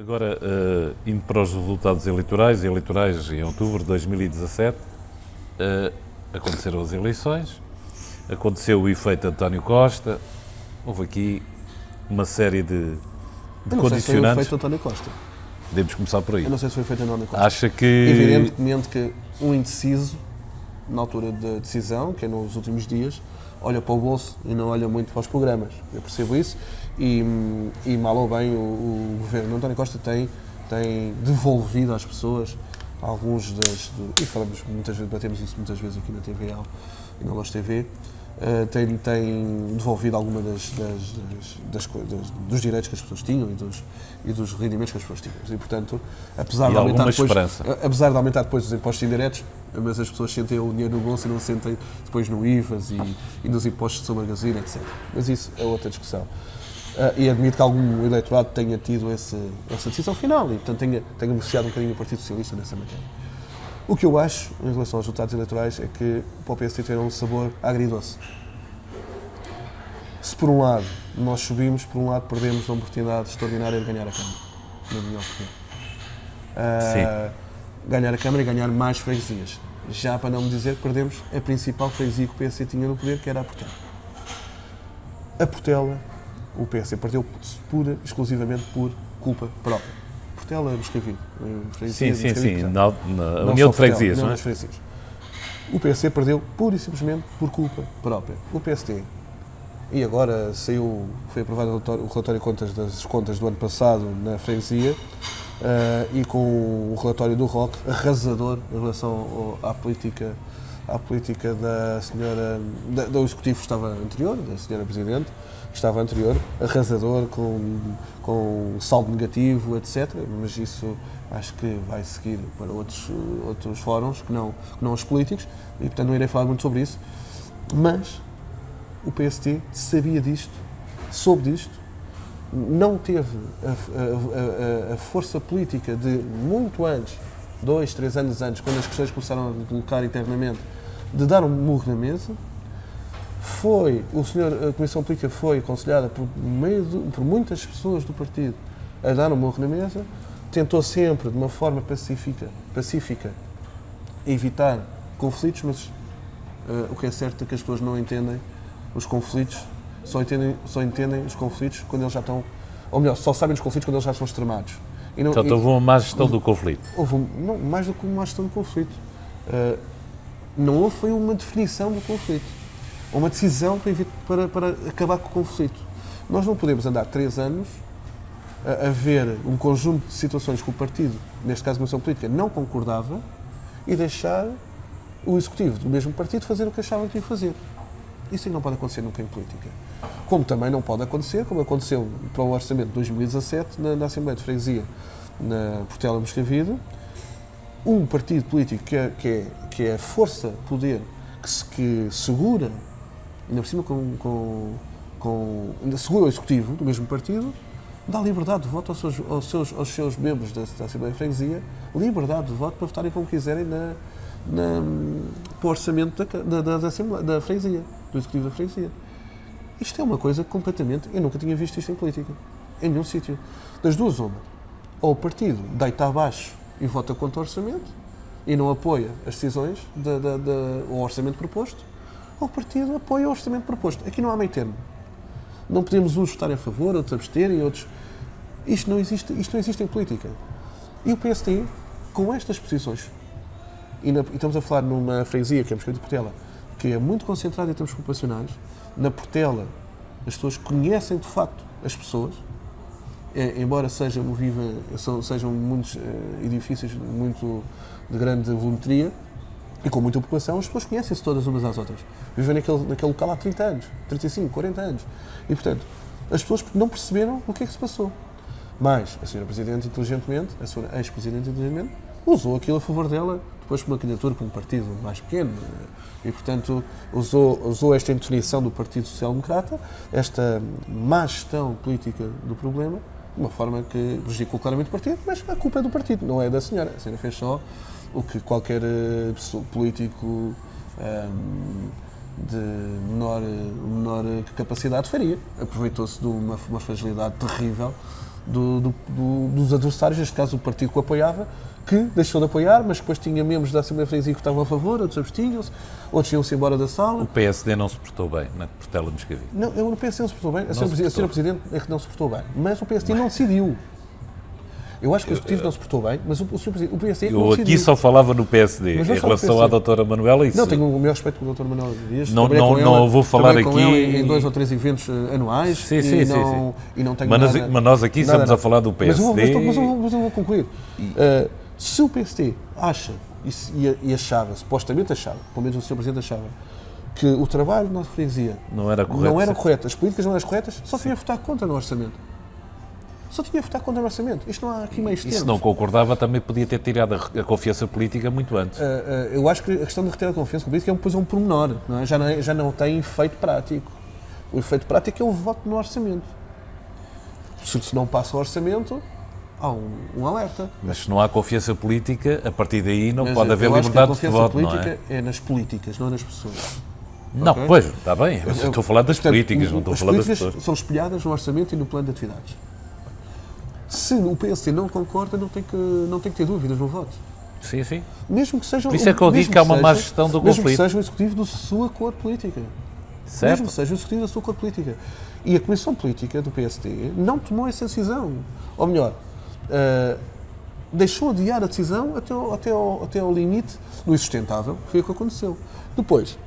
Agora, indo para os resultados eleitorais em outubro de 2017, aconteceram as eleições, aconteceu o efeito António Costa, houve aqui uma série de Eu não sei se foi o condicionantes. efeito António Costa. Podemos começar por aí. Eu não sei se foi o efeito António Costa. Acha que... Evidentemente que um indeciso, na altura da decisão, que é nos últimos dias, olha para o bolso e não olha muito para os programas. Eu percebo isso e mal ou bem o governo António Costa tem devolvido às pessoas alguns e falamos muitas vezes, batemos isso muitas vezes aqui na TVL e na Luz TV, tem devolvido alguma dos direitos que as pessoas tinham e dos rendimentos que as pessoas tinham. E, portanto, apesar de aumentar depois os impostos indiretos, mas as pessoas sentem o dinheiro no bolso e não sentem depois no IVAs e nos impostos sobre a gasolina, etc. Mas isso é outra discussão. E admito que algum eleitorado tenha tido essa decisão final e, portanto, tenha beneficiado um bocadinho o Partido Socialista nessa matéria. O que eu acho, em relação aos resultados eleitorais, é que para o PSD ter um sabor agridoce. Se por um lado nós subimos, por um lado perdemos a oportunidade extraordinária de ganhar a Câmara, na minha opinião. Ganhar a Câmara e ganhar mais freguesias. Já para não me dizer que perdemos a principal freguesia que o PSD tinha no poder, que era a Portela. A Portela, o PSD perdeu pura, exclusivamente por culpa própria. Portela, Moscavide. Sim. Na União de Freguesias, não é? O PSD perdeu pura e simplesmente por culpa própria. O PSD, e agora foi aprovado o relatório das contas do ano passado na freguesia, e com o relatório do ROC arrasador em relação à política da senhora, do executivo que estava anterior, da senhora Presidente, que estava anterior, arrasador, com saldo negativo, etc. Mas isso acho que vai seguir para outros fóruns que não os políticos, e portanto não irei falar muito sobre isso. Mas o PST sabia disto, soube disto, não teve a força política de muito antes, 2, 3 anos antes, quando as questões começaram a colocar internamente, de dar um murro na mesa. A Comissão Política foi aconselhada por muitas pessoas do partido a dar um murro na mesa, tentou sempre, de uma forma pacífica evitar conflitos, mas o que é certo é que as pessoas não entendem os conflitos, só entendem os conflitos quando eles já estão, ou melhor, só sabem os conflitos quando eles já estão extremados. Portanto, houve uma má gestão do conflito. Mais do que uma má gestão do conflito. Não foi uma definição do conflito. Uma decisão para acabar com o conflito. Nós não podemos andar 3 anos a ver um conjunto de situações que o partido, neste caso a Comissão Política, não concordava e deixar o executivo do mesmo partido fazer o que achavam que ia fazer. Isso não pode acontecer nunca em política. Como também não pode acontecer, como aconteceu para o Orçamento de 2017, na Assembleia de Freguesia, na Portela Moscavide, um partido político que é a força, poder, que segura, ainda por cima segura o executivo do mesmo partido, dá liberdade de voto aos seus membros da Assembleia de Freguesia, liberdade de voto para votarem como quiserem para o orçamento da Freguesia, do executivo da Freguesia. Isto é uma coisa completamente... Eu nunca tinha visto isto em política, em nenhum sítio. Das duas, uma. Ou o partido deita abaixo e vota contra o orçamento e não apoia as decisões o orçamento proposto, ou o partido apoia o orçamento proposto. Aqui não há meio termo. Não podemos uns votar a favor, outros absterem, outros... Isto não existe em política. E o PSD, com estas posições, e estamos a falar numa freguesia, que é a Moscavide de Portela, que é muito concentrada em termos populacionais. Na Portela, as pessoas conhecem de facto as pessoas, embora sejam muitos edifícios muito de grande volumetria e com muita população, as pessoas conhecem-se todas umas às outras. Vivem naquele local há 30 anos, 35, 40 anos. E, portanto, as pessoas não perceberam o que é que se passou. Mas a Sra. Presidente, inteligentemente, a Sra. Ex-Presidente, inteligentemente, usou aquilo a favor dela, depois por uma candidatura para um partido mais pequeno, e, portanto, usou esta indefinição do Partido Social Democrata, esta má gestão política do problema, de uma forma que prejudicou claramente o partido, mas a culpa é do partido, não é da senhora. A senhora fez só o que qualquer político de menor capacidade faria. Aproveitou-se de uma fragilidade terrível dos adversários, neste caso o partido que o apoiava, que deixou de apoiar, mas depois tinha membros da Assembleia de Freguesia que estavam a favor, outros abstinham-se, outros iam-se embora da sala. O PSD não se portou bem na Portela Moscavide. Não, o PSD não se portou bem, a senhora Presidente é que não se portou bem, mas o PSD não decidiu. Eu acho que o Executivo não se portou bem, mas o PSD não decidiu. Eu aqui só falava no PSD, em relação à doutora Manuela, isso... Não, tenho o maior respeito pelo doutor Manuela Dias. Não vou falar aqui... com ela em 2 ou 3 eventos anuais. Sim. E não tenho mas nós aqui estamos a falar do PSD... Mas eu vou concluir. Se o PSD acha, e achava, supostamente achava, pelo menos o Sr. Presidente achava, que o trabalho na freguesia não era correto, as políticas não eram corretas, só tinha a votar contra no orçamento. Só tinha a votar contra o orçamento. Isto não há aqui meios termos. E se não concordava, também podia ter tirado a confiança política muito antes. Eu acho que a questão de retirar a confiança política depois é um pormenor. Não é? Já não tem efeito prático. O efeito prático é o voto no orçamento. Se não passa o orçamento, há um alerta. Mas se não há confiança política, a partir daí não pode haver liberdade de voto, não é? A confiança política é nas políticas, não nas pessoas. Não, okay? Pois, está bem. Eu estou a falar das políticas, não estou a falar das pessoas. As políticas são espelhadas no orçamento e no plano de atividades. Se o PSD não concorda, não tem que ter dúvidas no voto. Sim. Mesmo que seja... Por isso é que eu digo que há uma má gestão do conflito. Mesmo que seja o executivo da sua cor política. Certo. Mesmo que seja o executivo da sua cor política. E a Comissão Política do PSD não tomou essa decisão. Ou melhor, deixou adiar a decisão até ao limite do insustentável, que foi o que aconteceu. Depois,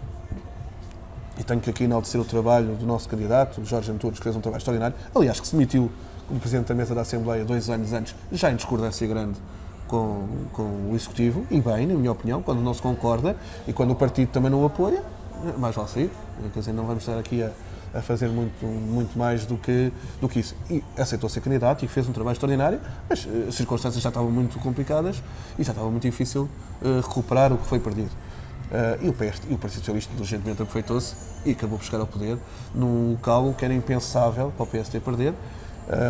e tenho que aqui enaltecer o trabalho do nosso candidato, Jorge Antunes, que fez um trabalho extraordinário, aliás, que se demitiu como Presidente da Mesa da Assembleia 2 anos antes, já em discordância grande com o Executivo, e bem, na minha opinião, quando não se concorda e quando o partido também não o apoia, mais vale sair. Quer dizer, não vamos estar aqui a fazer muito mais do que isso. E aceitou ser candidato e fez um trabalho extraordinário, mas as circunstâncias já estavam muito complicadas e já estava muito difícil recuperar o que foi perdido. E o Partido Socialista inteligentemente aproveitou-se e acabou por chegar ao poder num local que era impensável para o PSD perder,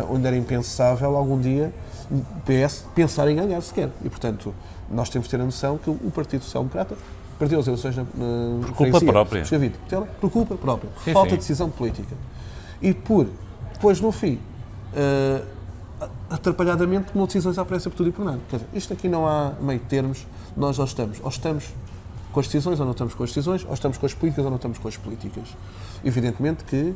onde era impensável algum dia o PS pensar em ganhar sequer. E, portanto, nós temos de ter a noção que o Partido Social Democrata perdeu as eleições por culpa própria. Por culpa própria. Sim, Falta sim. de decisão política. E depois, no fim, atrapalhadamente, tomou decisões à pressa por tudo e por nada. Quer dizer, isto aqui não há meio termos. Nós ou estamos com as decisões ou não estamos com as decisões, ou estamos com as políticas ou não estamos com as políticas. Evidentemente que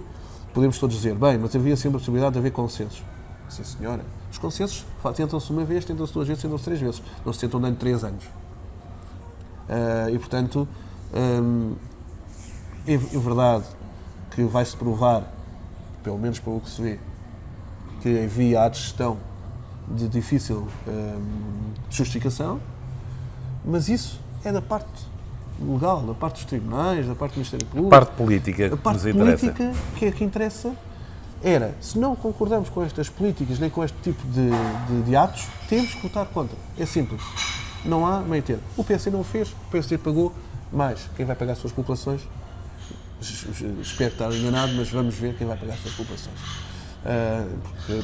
podemos todos dizer, bem, mas havia sempre a possibilidade de haver consensos. Sim, senhora. Os consensos tentam-se uma vez, tentam-se 2 vezes, tentam-se 3 vezes. Não se tentam durante 3 anos. E, portanto, é verdade que vai-se provar, pelo menos pelo que se vê, que havia a gestão de difícil justificação, mas isso é da parte legal, da parte dos tribunais, da parte do Ministério Público. A parte política a parte política que é que interessa era, se não concordamos com estas políticas nem com este tipo de atos, temos que votar contra. É simples. Não há meio termo. O PSD não o fez, o PSD pagou mais. Quem vai pagar as suas populações? Espero estar enganado, mas vamos ver quem vai pagar as suas populações.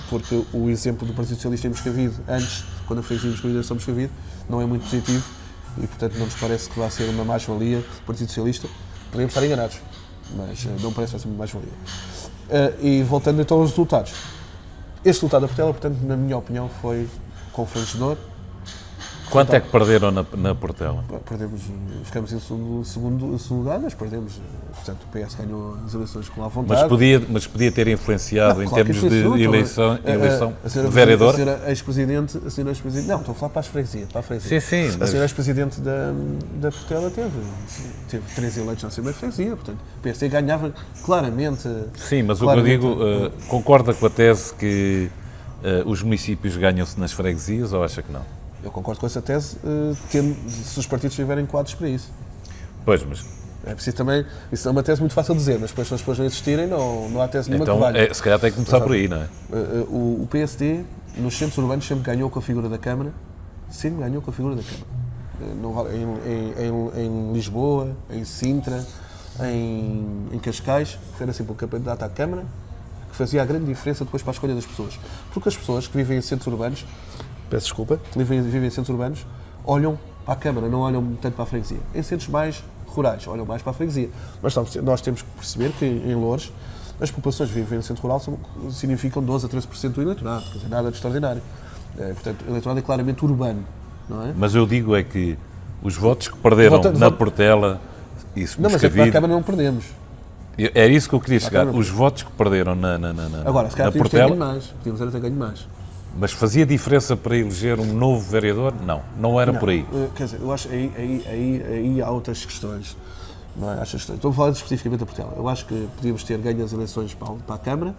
Porque o exemplo do Partido Socialista em Moscavide, antes, quando a freguesia de Moscavide era só Moscavide, não é muito positivo e, portanto, não nos parece que vai ser uma mais-valia do Partido Socialista. Podemos estar enganados, mas não parece que vai ser uma mais-valia. E voltando então aos resultados. Este resultado da Portela, portanto, na minha opinião, foi confrangedor. Quanto é que perderam na Portela? Ficamos em segundo lugar, mas perdemos. Portanto, o PS ganhou as eleições com a vontade. Mas podia ter influenciado em termos de eleição de vereador? A senhora ex-presidente, não, estou a falar para a freguesia. Sim. A senhora ex-presidente da Portela teve 3 eleitos na Assembleia de Freguesia, portanto, o PSD ganhava claramente. Sim, mas o que eu digo, concorda com a tese que os municípios ganham-se nas freguesias ou acha que não? Eu concordo com essa tese, se os partidos tiverem quadros para isso. Pois, mas... É preciso também, isso é uma tese muito fácil de dizer, mas depois se as pessoas não existirem, não há tese nenhuma então, que valha. Se calhar tem que começar por aí, não é? O PSD, nos centros urbanos, sempre ganhou com a figura da Câmara. Sempre ganhou com a figura da Câmara. Em Lisboa, em Sintra, em Cascais, era sempre o candidato à Câmara, que fazia a grande diferença depois para a escolha das pessoas. Porque as pessoas que vivem em centros urbanos, peço desculpa, que vivem em centros urbanos, olham para a Câmara, não olham tanto para a freguesia. Em centros mais rurais, olham mais para a freguesia. Mas nós temos que perceber que em Loures as populações que vivem no centro rural significam 12 a 13% do eleitorado, quer dizer, nada de extraordinário. Portanto, o eleitorado é claramente urbano, não é? Mas eu digo é que os votos que perderam na Portela, isso, não, mas é que para a Câmara não perdemos. Era isso que eu queria chegar. Os votos que perderam Agora, se calhar na podíamos ter ganho Portela, mais. Podíamos ter ganho mais. mas fazia diferença para eleger um novo vereador? Não era por aí. Quer dizer, eu acho que aí há outras questões. Não é? Estou a falar especificamente da Portela. Eu acho que podíamos ter ganho as eleições para a Câmara.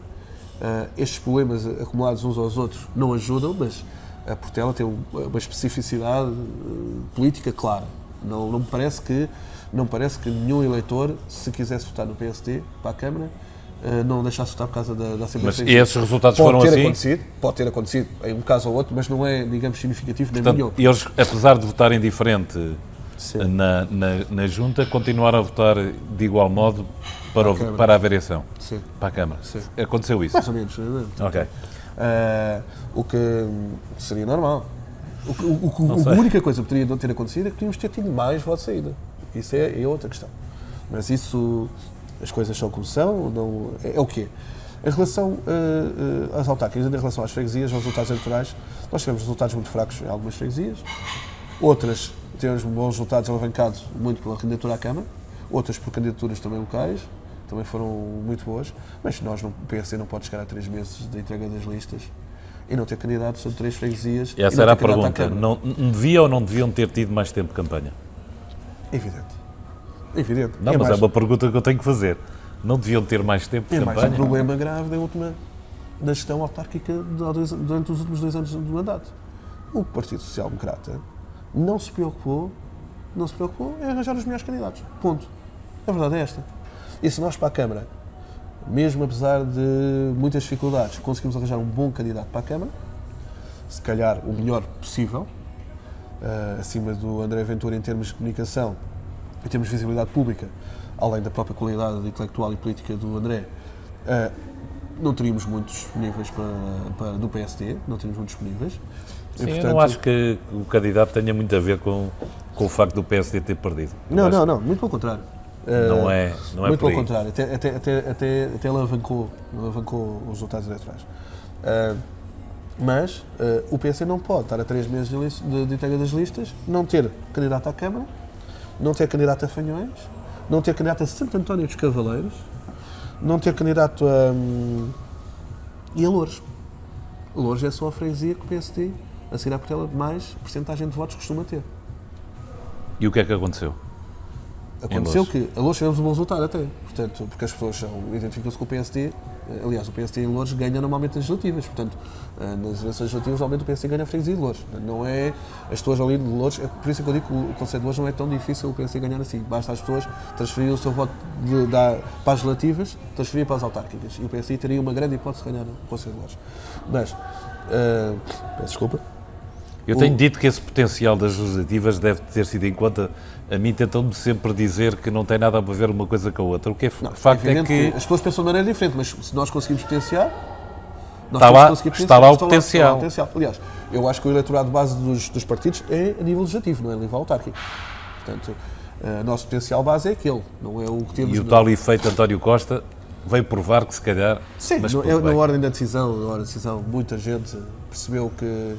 Estes problemas acumulados uns aos outros não ajudam, mas a Portela tem uma especificidade política clara. Não me parece que nenhum eleitor, se quisesse votar no PSD para a Câmara, não deixasse votar por causa da Assembleia Mas Freguesia. esses resultados foram assim? Pode ter acontecido em um caso ou outro, mas não é, digamos, significativo nem Portanto, nenhum. eles, apesar de votarem diferente na Junta, continuaram a votar de igual modo para a variação, Sim. para a Câmara. Sim. Aconteceu isso? Mais ou menos. Ok. O que seria normal. A única coisa que poderia não ter acontecido é que podíamos ter tido mais votos de saída. Isso é outra questão. Mas isso, as coisas são como são, não, é o quê? Em relação às autárquicas, em relação às freguesias, aos resultados eleitorais, nós tivemos resultados muito fracos em algumas freguesias, outras temos bons resultados alavancados muito pela candidatura à Câmara, outras por candidaturas também locais, também foram muito boas, mas o PSD não pode chegar a 3 meses da entrega das listas e não ter candidatos a 3 freguesias. Essa era a pergunta. Não devia ou não deviam ter tido mais tempo de campanha? Evidente. Não, mas é uma pergunta que eu tenho que fazer. Não deviam ter mais tempo de campanha? É mais um problema grave da gestão autárquica durante os últimos 2 anos do mandato. O Partido Social Democrata não se preocupou em arranjar os melhores candidatos. Ponto. A verdade é esta. E se nós para a Câmara, mesmo apesar de muitas dificuldades, conseguimos arranjar um bom candidato para a Câmara, se calhar o melhor possível, acima do André Ventura em termos de comunicação, em termos de visibilidade pública, além da própria qualidade intelectual e política do André, não teríamos muitos disponíveis do PSD, não teríamos muitos disponíveis. Sim, portanto, eu não acho que o candidato tenha muito a ver com o facto do PSD ter perdido. Não, muito pelo contrário. Não é muito por aí. pelo contrário, até alavancou os resultados eleitorais. Mas o PSD não pode estar a 3 meses de entrega das listas, não ter candidato à Câmara, não ter candidato a Fanhões, não ter candidato a Santo António dos Cavaleiros, não ter candidato e a Loures. A Loures é só a freguesia que o PSD, a seguir à Portela, mais porcentagem de votos costuma ter. E o que é que aconteceu? Aconteceu que a Loures tivemos um bom resultado até, portanto, porque as pessoas identificam-se com o PSD, aliás, o PSD em Loures ganha normalmente as legislativas, portanto, nas eleições legislativas, normalmente o PSD ganha a freguesia de Loures, não é as pessoas ali de Loures, por isso é que eu digo que o Conselho de Loures não é tão difícil o PSD ganhar assim, basta as pessoas transferirem o seu voto para as legislativas, transferir para as autárquicas, e o PSD teria uma grande hipótese de ganhar o Conselho de Loures. Mas, peço desculpa. Eu tenho dito que esse potencial das legislativas deve ter sido em conta. A mim tentam-me sempre dizer que não tem nada a ver uma coisa com a outra. O que é facto é que as pessoas pensam de maneira diferente, mas se nós conseguimos potenciar, está lá o potencial. Aliás, eu acho que o eleitorado base dos partidos é a nível legislativo, não é a nível autárquico. Portanto, o nosso potencial base é aquele, não é o que temos. E o tal efeito António Costa veio provar que se calhar... Sim, mas na ordem da decisão, muita gente percebeu que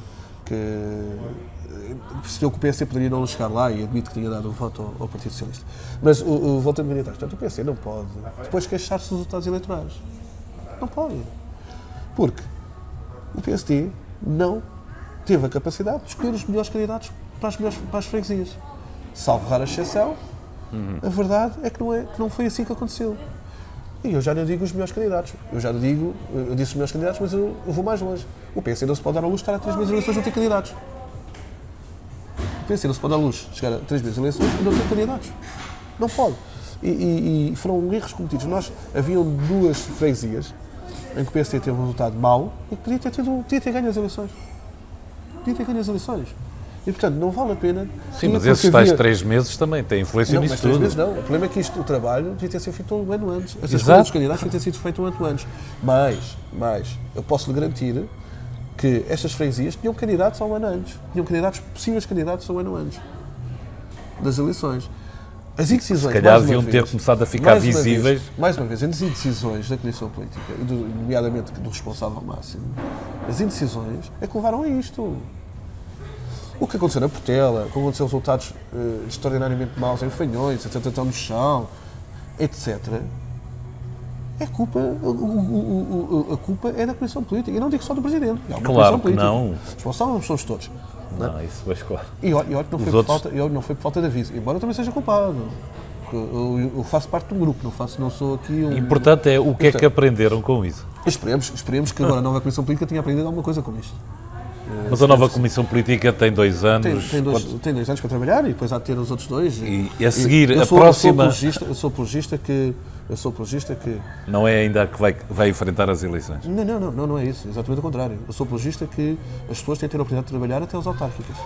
o PSD poderia não chegar lá e admite que tinha dado um voto ao Partido Socialista. Mas, voltando a atrás, portanto, o PSD não pode depois queixar-se dos resultados eleitorais. Não pode. Porque o PSD não teve a capacidade de escolher os melhores candidatos para as freguesias. Salvo rara exceção, a verdade é que não foi assim que aconteceu. E eu já não digo os melhores candidatos. Eu disse os melhores candidatos, mas eu vou mais longe. O PSD não se pode dar a luz estar a 3 meses de eleições e não ter candidatos. O PSD não se pode dar a luz chegar a 3 meses de eleições e não ter candidatos. Não pode. E foram erros cometidos. Haviam 2 freguesias em que o PSD teve um resultado mau e que podia ter ganho as eleições. E, portanto, não vale a pena... Sim, mas esses tais 3 meses também têm influência nisso tudo. 3 meses não. O problema é que o trabalho devia ter sido feito um ano antes. As escolhas dos candidatos devia ter sido feito um ano antes. Mas, eu posso lhe garantir que estas freguesias tinham candidatos há um ano antes. Tinham possíveis candidatos há um ano antes das eleições. As indecisões, Se calhar mais uma deviam ter vez, começado a ficar visíveis. Mais uma vez, as indecisões da Comissão Política, nomeadamente do responsável máximo, as indecisões é que levaram a isto. O que aconteceu na Portela, o que aconteceu resultados extraordinariamente maus em Fanhões, a tentação no chão, etc., é culpa, a culpa é da Comissão Política. E não digo só do Presidente. É uma Claro Comissão que Política. não. Os responsáveis somos todos. Não, isso foi claro. E olha que não foi por falta de aviso, embora eu também seja culpado. Porque eu faço parte de um grupo, não sou aqui um... Importante é o que é que aprenderam com isso. Esperemos que agora a nova Comissão Política tenha aprendido alguma coisa com isto. Mas a nova Comissão Política tem 2 anos. Tem 2 anos para trabalhar e depois há de ter os outros 2. E a seguir, a próxima. Eu sou apologista que. Não é ainda a que vai enfrentar as eleições. Não é isso. Exatamente o contrário. Eu sou apologista que as pessoas têm de ter a oportunidade de trabalhar até as autárquicas.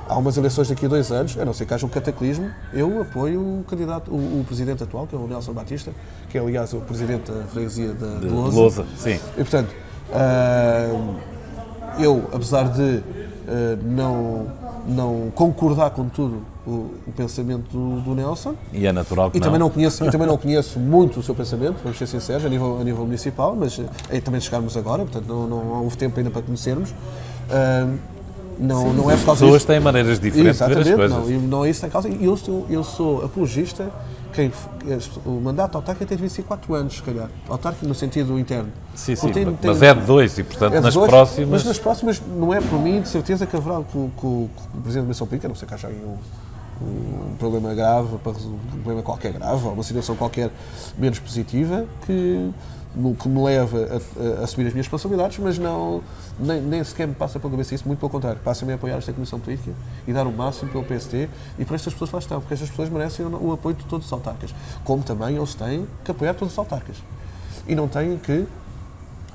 Há umas eleições daqui a 2 anos, a não ser que haja um cataclismo, eu apoio o candidato, o presidente atual, que é o Nelson Batista, que é, aliás, o presidente da freguesia de Lousa. Sim. E, portanto, eu, apesar de não concordar com tudo o pensamento do Nelson, E é natural que e não. também não conheço muito o seu pensamento, vamos ser sinceros, a nível municipal, mas também chegarmos agora, portanto não houve tempo ainda para conhecermos. Não é por causa As pessoas disso. têm maneiras diferentes de ver as Exatamente, coisas. não é isso que está em causa. E eu sou apologista. O mandato autárquico tem de 24 anos, se calhar. Autárquico no sentido interno. Sim, mas é de 2 e, portanto, nas próximas. Mas nas próximas, não é por mim, de certeza que haverá com o Presidente da Comissão Política, a não ser que haja aí um problema grave, um problema qualquer grave, ou uma situação qualquer menos positiva, que me leva a assumir as minhas responsabilidades, mas nem sequer me passa pela cabeça isso, muito pelo contrário, passa-me a apoiar esta Comissão Política e dar o máximo pelo PSD e para estas pessoas que lá estão, porque estas pessoas merecem o apoio de todos os autarcas, como também eles têm que apoiar todos os autarcas. E não têm que,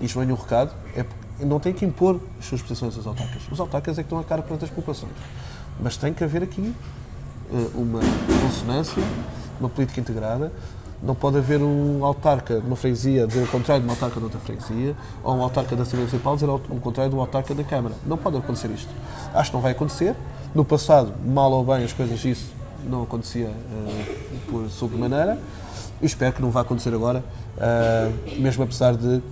isto vem um recado, não têm que impor as suas posições aos autarcas. Os autarcas é que estão a cara perante as populações. Mas tem que haver aqui uma consonância, uma política integrada. Não pode haver um autarca de uma freguesia dizer o contrário de uma autarca de outra freguesia, ou um autarca da Assembleia Municipal dizer o contrário de um autarca da Câmara. Não pode acontecer isto. Acho que não vai acontecer. No passado, mal ou bem, as coisas isso não acontecia por sobremaneira. E espero que não vá acontecer agora, mesmo apesar de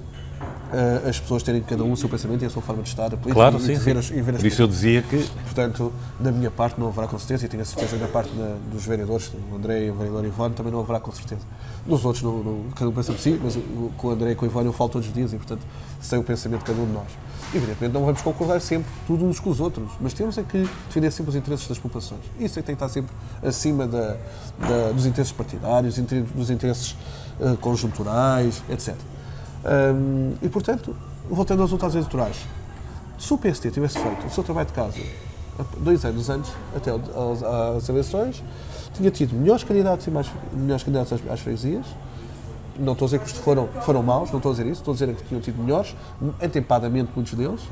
as pessoas terem cada um o seu pensamento e a sua forma de estar, a política, Claro, e sim, ver sim. as Por isso eu dizia que Portanto, da minha parte não haverá com certeza, e tenho a certeza da parte dos vereadores, o André e o vereador Ivone, também não haverá com certeza. Dos outros, cada um pensa por si, mas com o André e com o Ivone eu falo todos os dias e, portanto, sei o pensamento de cada um de nós. Evidentemente não vamos concordar sempre tudo uns com os outros, mas temos é que defender sempre os interesses das populações. Isso é que tem que estar sempre acima dos interesses partidários, dos interesses conjunturais, etc. E, portanto, voltando aos resultados eleitorais, se o PSD tivesse feito o seu trabalho de casa 2 anos antes, até às eleições, tinha tido melhores candidatos às freguesias. Não estou a dizer que foram maus, não estou a dizer isso, estou a dizer que tinham tido melhores, atempadamente muitos deles.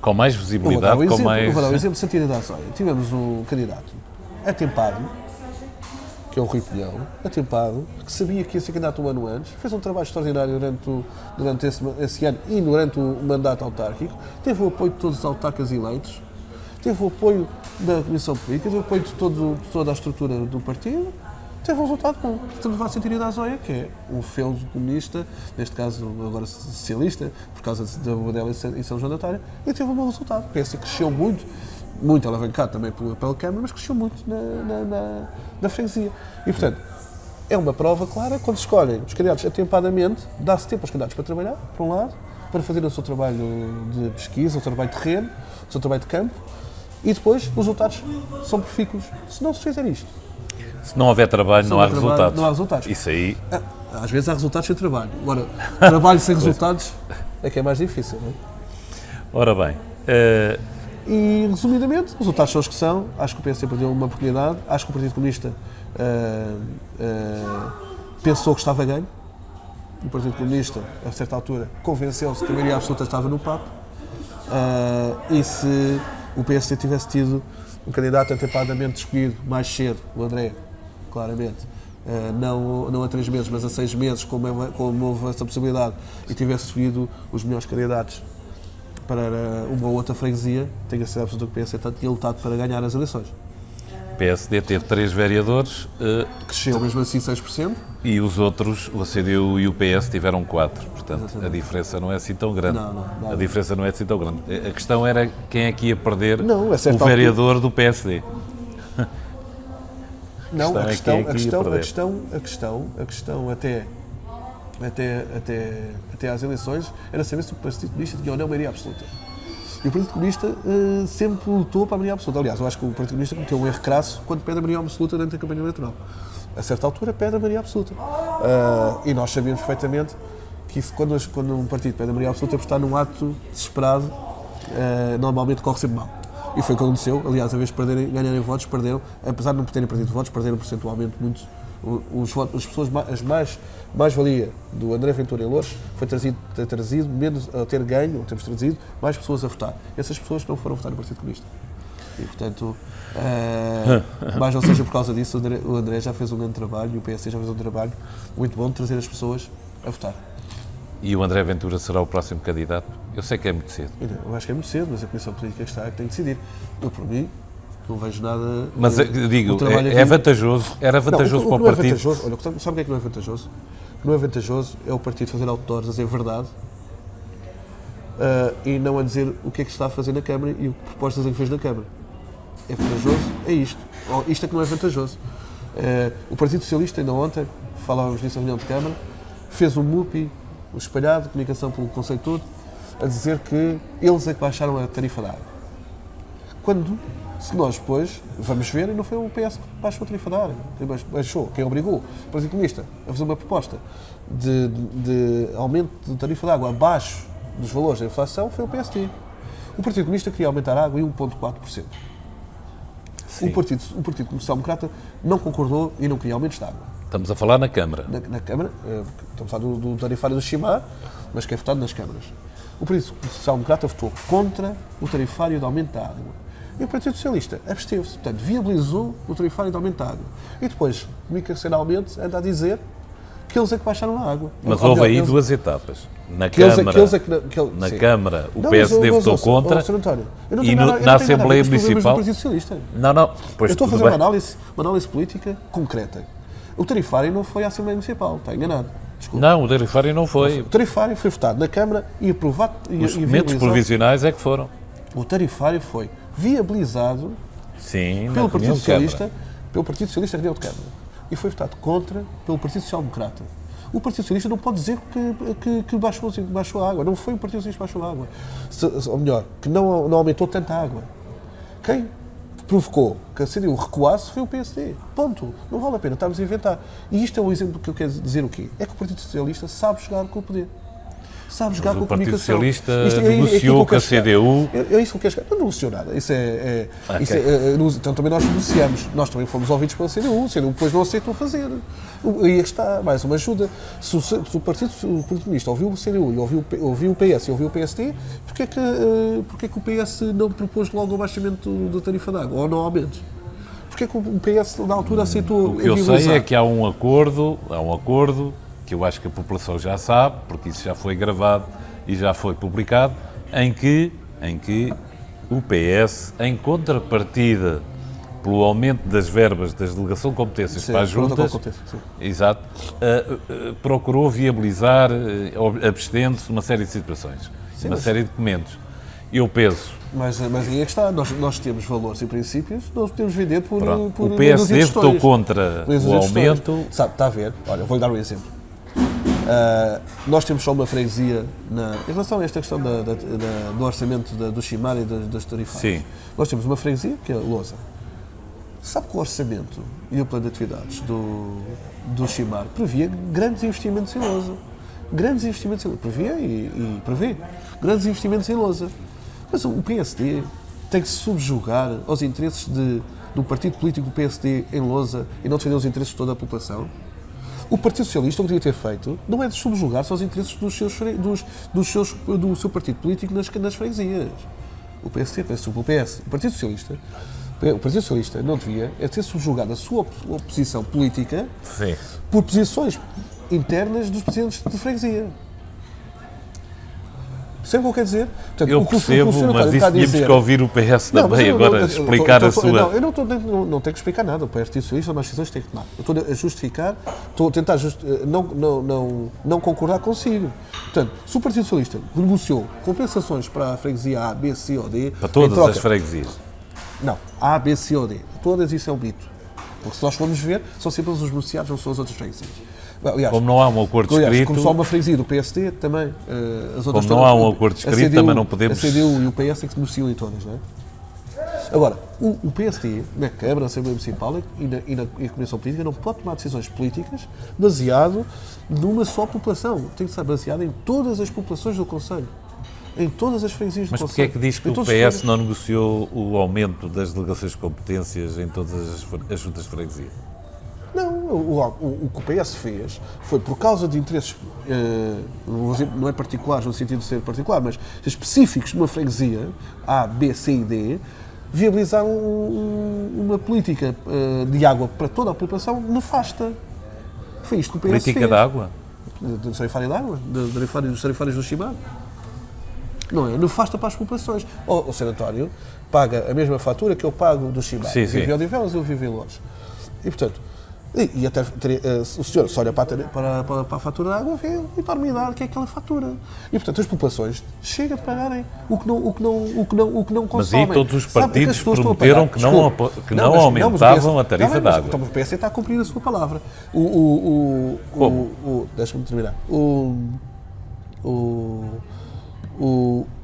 com mais visibilidade, Vou dar o mais. exemplo de Santina da Azóia. Tivemos um candidato atempado, que é o Rui Pinhão, atempado, que sabia que ia ser candidato um ano antes, fez um trabalho extraordinário durante esse ano e durante o mandato autárquico, teve o apoio de todos os autarcas eleitos, teve o apoio da Comissão Política, teve o apoio de toda a estrutura do partido, teve um resultado bom. Estamos a Santina da Azóia, que é um feudo comunista, neste caso agora socialista, por causa da Bodela e São João da Talha, e teve um bom resultado. O PS cresceu muito alavancado também pela Câmara, mas cresceu muito na freguesia. E, portanto, é uma prova clara, quando se escolhem os candidatos atempadamente, dá-se tempo aos candidatos para trabalhar, por um lado, para fazer o seu trabalho de pesquisa, o seu trabalho de terreno, o seu trabalho de campo, e depois os resultados são profícuos. Se não se fizer isto, Se não houver trabalho, não há resultados. Não há resultados. Isso aí. Às vezes há resultados sem trabalho. Agora, trabalho sem resultados é que é mais difícil, não é? Ora bem. E, resumidamente, os resultados são os que são. Acho que o PS perdeu uma oportunidade. Acho que o Partido Comunista pensou que estava ganho. O Partido Comunista, a certa altura, convenceu-se que a maioria absoluta estava no papo. E se o PSD tivesse tido um candidato atempadamente escolhido mais cedo, o André, claramente, não a 3 meses, mas a 6 meses, como houve essa possibilidade, e tivesse escolhido os melhores candidatos para uma ou outra freguesia, tenho a certeza absoluta que o PS tinha lutado para ganhar as eleições. PSD teve 3 vereadores Cresceu mesmo assim 6%. e os outros, o CDU e o PS, tiveram 4. Portanto, Exatamente. a diferença não é assim tão grande. Não. A diferença não é assim tão grande. A questão era quem é que ia perder Não, a certa o vereador do PSD. Não, a questão é questão, quem é que ia perder. a questão até às eleições era saber se o Partido Comunista tinha ou não maioria absoluta. E o Partido Comunista sempre lutou para a maioria absoluta. Aliás, eu acho que o Partido Comunista cometeu um erro crasso quando pede a maioria absoluta durante a campanha eleitoral. A certa altura pede a maioria absoluta. E nós sabíamos perfeitamente que isso, quando um partido pede a maioria absoluta, é por estar num ato desesperado, normalmente corre sempre mal. E foi o que aconteceu. Aliás, a vez de ganharem votos, perderam, apesar de não terem perdido votos, perderam percentualmente muito. Os votos, as pessoas, mais-valia do André Ventura em Loures foi ter trazido menos, ter ganho, ou temos trazido, mais pessoas a votar. Essas pessoas não foram votar no Partido Comunista. E, portanto, mas não seja por causa disso, o André já fez um grande trabalho e o PSD já fez um trabalho muito bom de trazer as pessoas a votar. E o André Ventura será o próximo candidato? Eu sei que é muito cedo. Eu acho que é muito cedo, mas a Comissão Política que está é que tem que decidir. Eu, por mim, não vejo nada... Mas eu digo, trabalho é vantajoso, era vantajoso para o partido. Vantajoso, olha, sabe o que é que não é vantajoso? O que não é vantajoso é o partido fazer outdoors, a dizer verdade, e não a dizer o que é que está a fazer na Câmara e o que propostas é que fez na Câmara. É vantajoso? É isto. Isto é que não é vantajoso. O Partido Socialista, ainda ontem, falávamos nisso na reunião de Câmara, fez um MUPI, o espalhado, comunicação pelo Conselho todo, a dizer que eles é que baixaram a tarifa da água. Quando, se nós depois vamos ver, e não foi o PS que baixou a tarifa da água, quem baixou, quem obrigou o Partido Comunista a fazer uma proposta de aumento de tarifa da água abaixo dos valores da inflação foi o PSD. O Partido Comunista queria aumentar a água em 1,4%. O Partido Social Democrata não concordou e não queria aumentos de água. Estamos a falar na Câmara. Na Câmara, estamos a falar do tarifário do Chimar, mas que é votado nas câmaras. O Partido Social Democrata votou contra o tarifário de aumento da água. E o Partido Socialista absteve-se, portanto, viabilizou o tarifário de aumento da água. E depois, comunicacionalmente, anda a dizer que eles é que baixaram a água. Mas houve aí duas etapas. Na Câmara, o PSD votou contra e na Assembleia Municipal... Não. Eu estou a fazer uma análise política concreta. O tarifário não foi à Assembleia Municipal, está enganado. Desculpa. Não, o tarifário não foi. O tarifário foi votado na Câmara e aprovado. Os documentos provisionais é que foram. O tarifário foi viabilizado pelo Partido Socialista, na reunião de Câmara. E foi votado contra pelo Partido Social Democrata. O Partido Socialista não pode dizer que baixou a água. Não foi o Partido Socialista que baixou a água. Ou melhor, que não aumentou tanta água. Quem provocou que a CDU recuasse foi o PSD. Ponto. Não vale a pena estarmos a inventar. E isto é um exemplo que eu quero dizer o quê? É que o Partido Socialista sabe jogar com o poder. Sabe jogar com a comunicação. O Partido Socialista negociou com a CDU. É isso que eu quero. Não negociou nada. Então também nós negociamos. Nós também fomos ouvidos pela CDU. A CDU depois não aceitou fazer. Aí está mais uma ajuda. Se o Partido Comunista ouviu o CDU e ouviu o PS e ouviu o PSD, porquê é que o PS não propôs logo o baixamento da tarifa de água? Ou não aumento? Porquê é que o PS na altura aceitou? O que eu sei é que há um acordo que eu acho que a população já sabe, porque isso já foi gravado e já foi publicado, em que o PS, em contrapartida pelo aumento das verbas das delegação de competências para as juntas, exato, procurou viabilizar, abstendo-se uma série de situações, uma série de documentos. Eu penso... Mas aí é que está, nós temos valores e princípios, nós podemos vender por o PSD votou contra o aumento... Sabe, está a ver, olha, vou-lhe dar um exemplo. Nós temos só uma freguesia em relação a esta questão do orçamento do Chimar e das tarifárias. Sim. Nós temos uma freguesia, que é a Lousa. Sabe que o orçamento e o plano de atividades do Chimar previa grandes investimentos em Lousa. Previa e prevê grandes investimentos em Lousa. Mas o PSD tem que se subjugar aos interesses do partido político do PSD em Lousa e não defender os interesses de toda a população. O Partido Socialista, o que devia ter feito, não é de subjugar-se aos interesses do seu partido político nas freguesias. O PSD, o PS, o Partido Socialista não devia ter subjugado a sua oposição política por posições internas dos presidentes de freguesia. Percebe o que eu quero dizer? Portanto, Eu o que o percebo, senhor mas está isso a tínhamos dizer- que ouvir o PS Não, mas também, eu agora eu explicar a sua... Não, eu não tenho que explicar nada. O Partido Socialista, mas decisões tem que tomar. Eu estou a justificar, estou a tentar não concordar consigo. Portanto, se o Partido Socialista negociou compensações para a freguesia A, B, C ou D... Para todas em troca- as freguesias. Não, A, B, C ou D. Todas isso é um mito. Porque se nós formos ver, são sempre os beneficiados, não são as outras freguesias. Aliás, Como não há um acordo aliás, escrito, como só uma freguesia do PSD, também as outras Como não há um acordo escrito, a CDU, também não podemos- A CDU e o PS é que se beneficiam em todas, não é? Agora, o PSD, na Câmara, na Assembleia Municipal e na Comissão Política, não pode tomar decisões políticas baseado numa só população. Tem que ser baseado em todas as populações do Conselho. Em todas as freguesias do mas Conselho. porquê é que diz que Em o todos os PS não negociou o aumento das delegações de competências em todas as juntas de freguesia? Não, o que o PS fez foi por causa de interesses, não é particulares no sentido de ser particular, mas específicos numa freguesia, A, B, C e D, viabilizar uma política de água para toda a população nefasta. Foi isto que o PS Política fez. da água? Do tarifário de água, dos tarifários do Chimar. Não é? Nefasta para as populações. O Sr. António paga a mesma fatura que eu pago do Chimar. Sim, Eu vivo sim. em Odivelas, eu vivo em Lourdes. E, portanto, e até o senhor só olha para a fatura de água vê e para me dar que é aquela fatura. E, portanto, as populações chegam a pagarem o que não Mas consomem. aí todos os Sabe porque partidos as pessoas estão a prometeram pagar? que não Desculpe. não mas aumentavam o a tarifa não, da mas água. Então o PS está a cumprir a sua palavra. Como? Deixa-me terminar.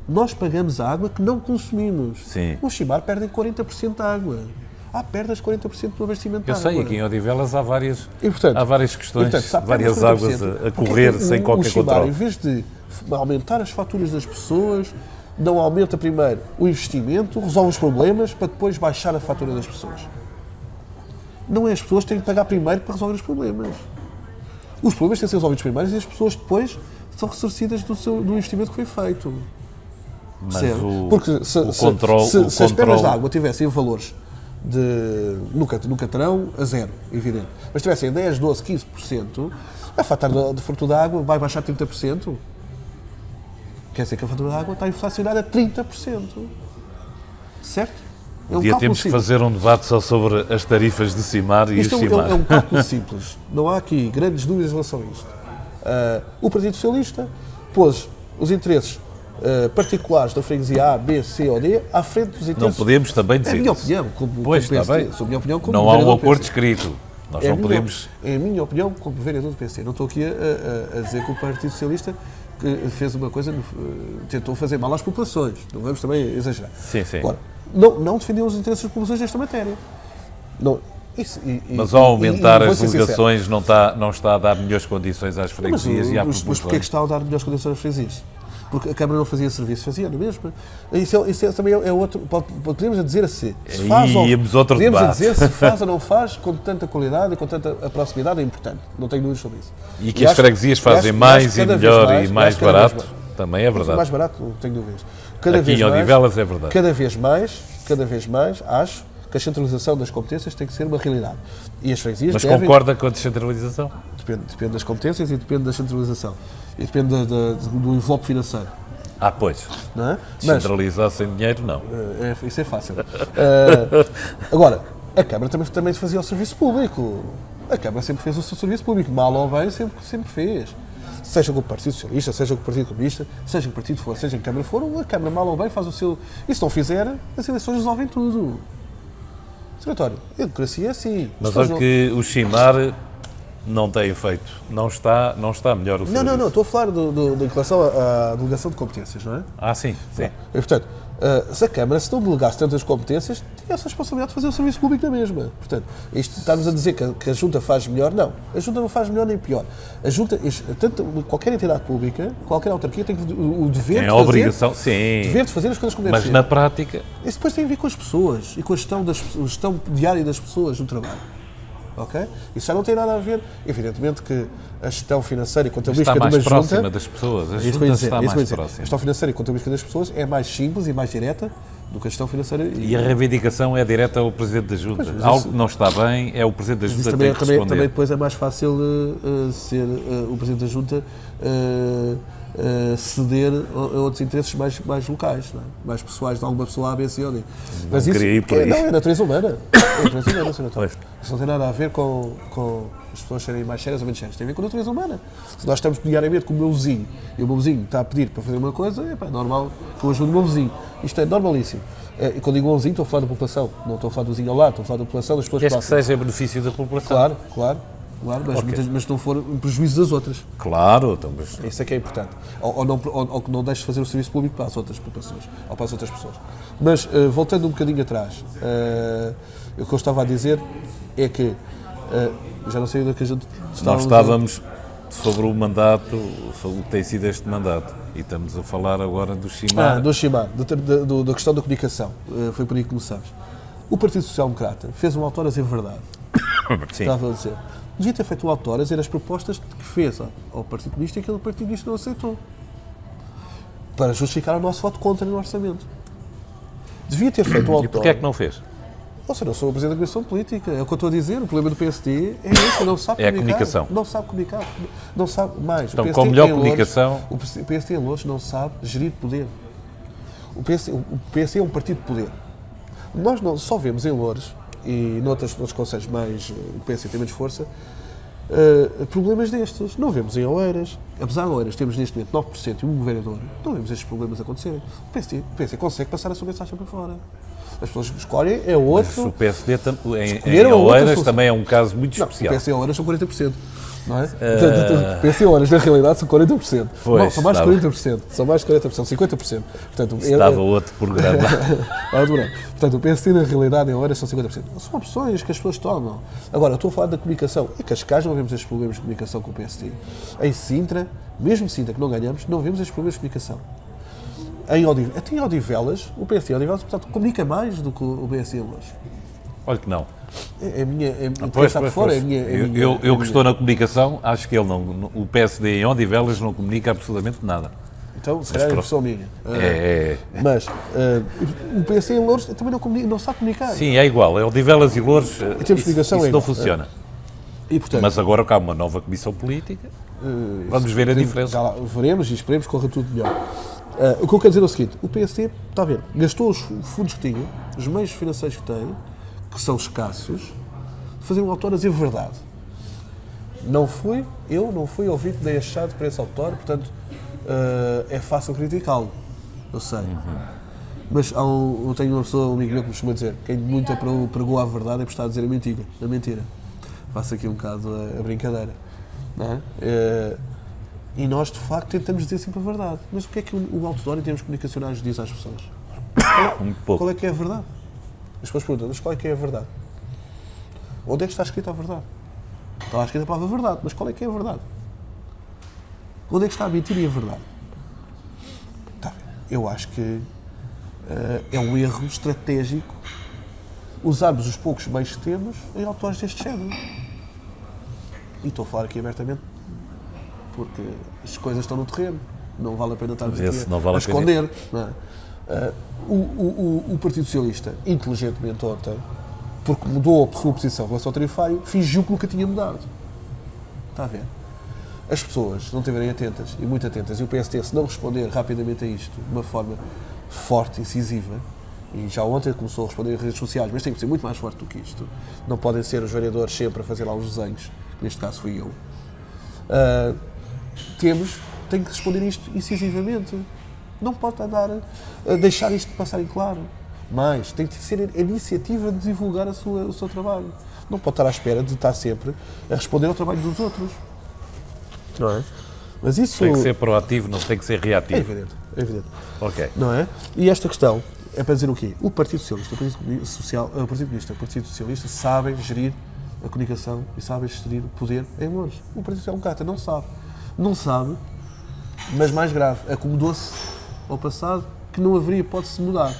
Nós pagamos a água que não consumimos. Sim. O Chimar perde 40% da água. Há perdas de 40% do abastecimento Eu da água. sei, aqui em Odivelas há várias, E, portanto, há várias questões, portanto, se há várias perdas de águas 40%, a porque correr é que sem qualquer o Chimar, controle. em vez de aumentar as faturas das pessoas, não aumenta primeiro o investimento, resolve os problemas, para depois baixar a fatura das pessoas. Não é as pessoas que têm que pagar primeiro para resolver os problemas. Os problemas têm que ser resolvidos primeiro e as pessoas depois são ressarcidas do investimento que foi feito. Mas Percebe? o, Porque o se controle... as perdas de água tivessem valores nunca terão a zero, evidente. Mas tivessem 10, 12, 15%, a fatura de fatura da água vai baixar 30%. Quer dizer que a fatura da água está inflacionada a 30%. Certo? É Um dia cálculo temos que simples. fazer um debate só sobre as tarifas de Cimar e Isto o Cimar. é um cálculo simples. Não há aqui grandes dúvidas em relação a isto. O Partido Socialista pôs os interesses particulares da freguesia A, B, C ou D à frente dos interesses... Não podemos também É dizer a minha isso. opinião, como Pois, como está PSD. bem. Sou a minha opinião como Não há um vereador do acordo PSD. escrito. Nós É a não minha- podemos... É a minha opinião como vereador do PSD. Não estou aqui a dizer que o Partido Socialista que fez uma coisa, tentou fazer mal às populações. Não vamos também exagerar. Sim, sim. Agora, não defendeu os interesses das populações nesta matéria. Não, Mas ao aumentar vou as ser sincero. delegações não está a dar melhores condições às freguesias e à Mas população. porquê é que está a dar melhores condições às freguesias? Porque a Câmara não fazia serviço, fazia na mesma. Isso também é outro. Podemos dizer assim. Se faz ou, íamos outro podemos debate. dizer se faz ou não faz com tanta qualidade e com tanta proximidade é importante. Não tenho dúvidas sobre isso. E que as freguesias fazem mais e melhor e mais barato, também é verdade. Mais barato, não tenho dúvidas. Cada Aqui vez em mais, Odivelas é verdade. cada vez mais, acho que a centralização das competências tem que ser uma realidade. E as freguesias Mas devem... concorda com a descentralização? Depende das competências e depende da centralização. E depende do envelope financeiro. Ah, pois. Não é? Mas, Descentralizar sem dinheiro, não. isso é fácil. Agora, a Câmara também fazia o serviço público. A Câmara sempre fez o seu serviço público. Mal ou bem, sempre fez. Seja com o Partido Socialista, seja com o Partido Comunista, seja que o Partido for, seja que a Câmara for, a Câmara mal ou bem faz o seu... E se não fizer, as eleições resolvem tudo. Secretário, a democracia é assim. Mas olha que o Chimar não tem efeito. Não está melhor o serviço. Não, estou a falar em relação à delegação de competências, não é? Ah, sim, sim. E, portanto, se a Câmara, se não delegasse tantas competências, tinha essa responsabilidade de fazer o serviço público na mesma. Portanto, isto está-nos a dizer que a Junta faz melhor? Não. A Junta não faz melhor nem pior. A Junta, qualquer entidade pública, qualquer autarquia tem o dever Tem de a fazer... obrigação, sim. Dever de fazer as coisas como deve Mas ser. na prática... Isso depois tem a ver com as pessoas e com a gestão diária das pessoas no trabalho. Ok? Isso já não tem nada a ver. Evidentemente que a gestão financeira e contabilística Está de uma mais próxima junta... das pessoas. A É isso que eu Junta ia dizer, está é isso que eu ia mais dizer. A próxima. gestão financeira e contabilística das pessoas é mais simples e mais direta do que a gestão financeira. E a reivindicação é direta ao Presidente da Junta. Pois, Algo que não está bem é o Presidente da Junta que tem que responder. Também depois é mais fácil ser o Presidente da Junta ceder a outros interesses mais locais, não é? Mais pessoais de alguma pessoa A, B, C ou D. Mas isso é natureza humana. É natureza humana, Sr. António. Isso não tem nada a ver com as pessoas serem mais sérias ou menos sérias. Tem a ver com a natureza humana. Se nós estamos diariamente com o meu vizinho e o meu vizinho está a pedir para fazer uma coisa, é normal que eu ajude o meu vizinho. Isto é normalíssimo. E quando digo o vizinho, estou a falar da população. Não estou a falar do vizinho ao lado, estou a falar da população, das pessoas próximas. Que seja em benefício da população. Claro, mas não for em prejuízo das outras. Claro, então, mas... Isso é que é importante. Ou que não deixes de fazer o serviço público para as outras populações, ou para as outras pessoas. Mas, voltando um bocadinho atrás, o que eu estava a dizer é que, já não sei onde é que a gente estava. Nós estávamos sobre o mandato, sobre o que tem sido este mandato, e estamos a falar agora do Chimar. Do Chimar, da questão da comunicação. Foi por aí que começámos. O Partido Social Democrata fez um autóras em verdade. Sim. Estava a dizer. Devia ter feito o autóras e as propostas que fez ao Partido Comunista e aquele Partido Comunista não aceitou. Para justificar o nosso voto contra no orçamento. Devia ter feito o autóras. E porquê é que não fez? Ou seja, eu sou o Presidente da Comissão Política. É o que eu estou a dizer. O problema do PSD é esse. Não sabe comunicar. É a comunicação. Não sabe comunicar. Não sabe mais. Então, com melhor comunicação... O PSD em Lourdes não sabe gerir poder. O PSD é um partido de poder. Nós só vemos em Lourdes e noutros conselhos mais, o PSD tem menos força, problemas destes. Não vemos em Oeiras. Apesar de Oeiras temos neste momento 9% e um governador, não vemos estes problemas acontecerem. O PSD consegue passar a sua mensagem para fora. As pessoas que escolhem é outro. Mas o PSD em Oeiras também é um caso muito especial. O PSD em Oeiras são 40%. Não é? O PSD em Oeiras, na realidade, são 40%. Pois, não, são mais de 40%. São mais de 40%, 50%. Portanto, estava outro programa. Portanto, o PSD, na realidade, em Oeiras são 50%. São opções que as pessoas tomam. Agora, eu estou a falar da comunicação. Em Cascais não vemos estes problemas de comunicação com o PSD. Em Sintra, mesmo Sintra, que não ganhamos, não vemos estes problemas de comunicação. Até em Odivelas, o PSD em Odivelas, portanto, comunica mais do que o PSD hoje. Olha que não. É a minha... Pois. Eu que estou na comunicação, acho que o PSD em Odivelas não comunica absolutamente nada. Então, se calhar é impressão minha. Mas o PSD em Lourdes também não sabe comunicar. Sim, é igual. É Odivelas e Lourdes, isso não funciona. E, portanto, mas agora cá há uma nova comissão política, vamos ver a diferença. Já lá veremos e esperemos que corra tudo melhor. O que eu quero dizer é o seguinte, o PSD, está a ver, gastou os fundos que tinha, os meios financeiros que tem, que são escassos, de fazer um autóras em verdade. Não fui ouvido nem achado para esse autor, portanto, é fácil criticá-lo, eu sei. Mas eu tenho uma pessoa, um amigo meu que me costuma dizer, quem muito pregou a verdade é por estar a dizer a mentira. Faço aqui um bocado a brincadeira. Não é? E nós, de facto, tentamos dizer sempre a verdade. Mas o que é que o outdoor, em termos comunicacionais, diz às pessoas? Qual é que é a verdade? As pessoas perguntam, mas qual é que é a verdade? Onde é que está escrita a verdade? Está lá escrita a palavra verdade, mas qual é que é a verdade? Onde é que está a mentira e a verdade? Tá, eu acho que é um erro estratégico usarmos os poucos meios que temos em autores deste género. E estou a falar aqui abertamente porque as coisas estão no terreno. Não vale a pena estarmos aqui a esconder. Não é? O Partido Socialista, inteligentemente ontem, porque mudou a sua posição em relação ao tarifário, fingiu que nunca tinha mudado. Está a ver? As pessoas não estiverem atentas, e muito atentas, e o PSD, se não responder rapidamente a isto, de uma forma forte, incisiva, e já ontem começou a responder em redes sociais, mas tem que ser muito mais forte do que isto. Não podem ser os vereadores sempre a fazer lá os desenhos, que neste caso fui eu. Tem que responder isto incisivamente. Não pode andar a deixar isto passar em claro. Mas tem que ser a iniciativa de divulgar o seu trabalho. Não pode estar à espera de estar sempre a responder ao trabalho dos outros. Não é? Mas isso... Tem que ser proativo, não tem que ser reativo. É evidente. Ok. Não é? E esta questão é para dizer o quê? O Partido Socialista, o Partido Comunista, o Partido Socialista sabem gerir a comunicação e sabem gerir o poder em Lourdes. O Partido Socialista não sabe. Não sabe, mas mais grave, acomodou-se ao passado que não haveria hipótese de mudar.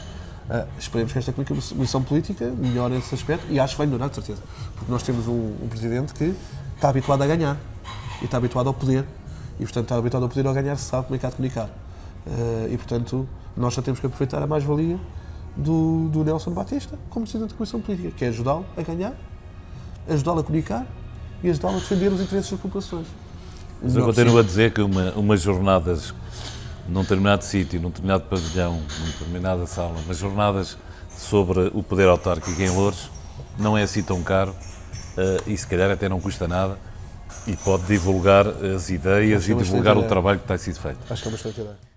Esperemos que esta comissão política melhore esse aspecto e acho que vai melhorar, de certeza. Porque nós temos um presidente que está habituado a ganhar e está habituado ao poder. E, portanto, está habituado ao poder ao ganhar, se sabe como é que há de comunicar. E, portanto, nós só temos que aproveitar a mais-valia do Nelson Batista como Presidente da Comissão Política, que é ajudá-lo a ganhar, ajudá-lo a comunicar e ajudá-lo a defender os interesses das populações. Mas eu continuo a dizer que umas jornadas num determinado sítio, num determinado pavilhão, numa determinada sala, umas jornadas sobre o poder autárquico em Loures, não é assim tão caro e se calhar até não custa nada e pode divulgar as ideias e divulgar o trabalho que está a ser feito. Acho que é uma excelente ideia.